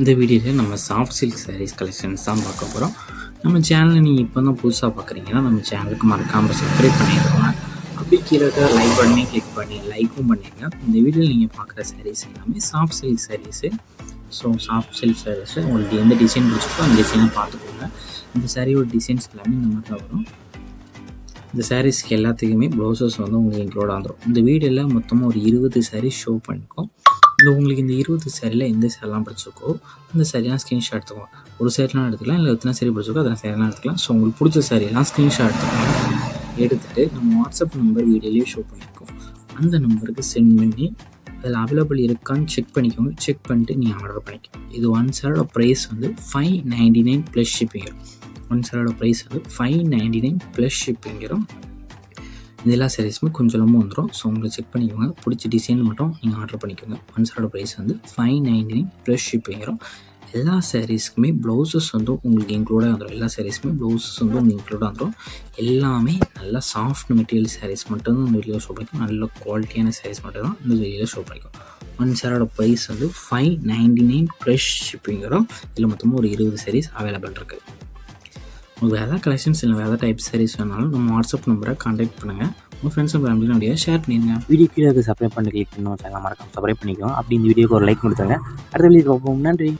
இந்த வீடியோவில் நம்ம சாஃப்ட் சில்க் சாரீஸ் கலெக்ஷன்ஸ் தான் பார்க்க போகிறோம். நம்ம சேனலை நீங்கள் இப்போ தான் புதுசாக பார்க்குறீங்கன்னா நம்ம சேனலுக்கு மறக்காமல் சப்ஸ்கிரைப் பண்ணிடுவோம். அப்படி கீழே லைக் பண்ணி கிளிக் பண்ணி லைக்கும் பண்ணிடுங்க. இந்த வீடியோவில் நீங்கள் பார்க்குற சாரீஸ் எல்லாமே soft silk sarees. So soft silk sarees உங்களுக்கு எந்த டிசைன் பிடிச்சிருக்கோ அந்த டிசைனை பார்த்துக்கோங்க. இந்த சாரியோட டிசைன்ஸ் எல்லாமே இந்த மாதிரி தான் வரும். இந்த சாரீஸ்க்கு எல்லாத்துக்குமே ப்ளவுசஸ் வந்து உங்களுக்கு இன்க்ளூட் ஆகிடும். இந்த வீடியோவில் மொத்தமாக ஒரு 20 சாரீஸ் ஷோ பண்ணிக்கோம். உங்களுக்கு இந்த 20 சாரியில் எந்த சேரீலாம் பிடிச்சிருக்கோ அந்த சாரியெலாம் ஸ்க்ரீன்ஷாட் எடுத்துக்கலாம். ஒரு சேரீலாம் எடுத்துக்கலாம், இல்லை எத்தனை சாரி பிடிச்சிருக்கோ அத்தனை சாரியெலாம் எடுத்துக்கலாம். ஸோ உங்களுக்கு பிடிச்ச சாரியெல்லாம் ஸ்க்ரீன்ஷாட் எடுத்துக்கலாம். எடுத்துகிட்டு நம்ம வாட்ஸ்அப் நம்பர் வீடியோலேயே ஷோ பண்ணியிருக்கோம். அந்த நம்பருக்கு சென்ட் பண்ணி அதில் அவைலபிள் இருக்கான்னு செக் பண்ணிக்கோங்க. செக் பண்ணிட்டு நீங்கள் ஆர்டர் பண்ணிக்கோங்க. இது ஒன் சாரோட ப்ரைஸ் வந்து $599 ப்ளஸ் ஷிப்பிங் வரும். ஒன் சாரோட ப்ரைஸ் வந்து $599 ப்ளஸ் ஷிப்பிங் வரும். இந்த எல்லா சாரீஸுமே கொஞ்சமாக வந்துடும். ஸோ உங்களுக்கு செக் பண்ணிக்கோங்க. பிடிச்ச டிசைன் மட்டும் நீங்கள் ஆர்டர் பண்ணிக்கோங்க. ஒன் சாரோட ப்ரைஸ் வந்து $599 ப்ளஸ் ஷிப்பிங் வரும். எல்லா சாரீஸ்க்குமே ப்ளவுசஸ் வந்து உங்களுக்கு இன்க்ளூடாக வந்துடும். எல்லா சாரீஸுமே ப்ளவுசஸ் வந்து உங்களுக்கு இன்க்ளூடாக வந்துடும். எல்லாமே நல்ல சாஃப்ட் மெட்டீரியல் சாரீஸ் மட்டும்தான் இந்த வீடியோவில் ஷோ பண்ணிக்கும். நல்ல குவாலிட்டியான சாரீஸ் மட்டும் தான் இந்த வீடியோவில் ஷோ பண்ணிக்கும். ஒன் சாரோட ப்ரைஸ் வந்து $599 ப்ளஸ் ஷிப்பிங் வரும். இதில் மொத்தமாக ஒரு 20 சாரீஸ் அவைலபிள் இருக்குது. உங்களுக்கு வேறு கலெக்ஷன்ஸ் இல்லை வேறு டைப் சாரீஸ் வேணாலும் நம்ம வாட்ஸ்அப் நம்பரை கான்டாக்ட் பண்ணுங்கள். உங்கள் ஃப்ரெண்ட்ஸ் அண்ட் ஃபேமிலி அப்படியே ஷேர் பண்ணிடுங்க. வீடியோ கீழே சப்ஸ்கிரைப் பண்ணி கிளிக் பண்ணி சேனல் மறக்காம சப்ஸ்கிரைப் பண்ணிக்கோங்க. அப்படி இந்த வீடியோக்கு ஒரு லைக் கொடுத்துருங்க. அடுத்த வீடியோ பார்ப்போம். நன்றி.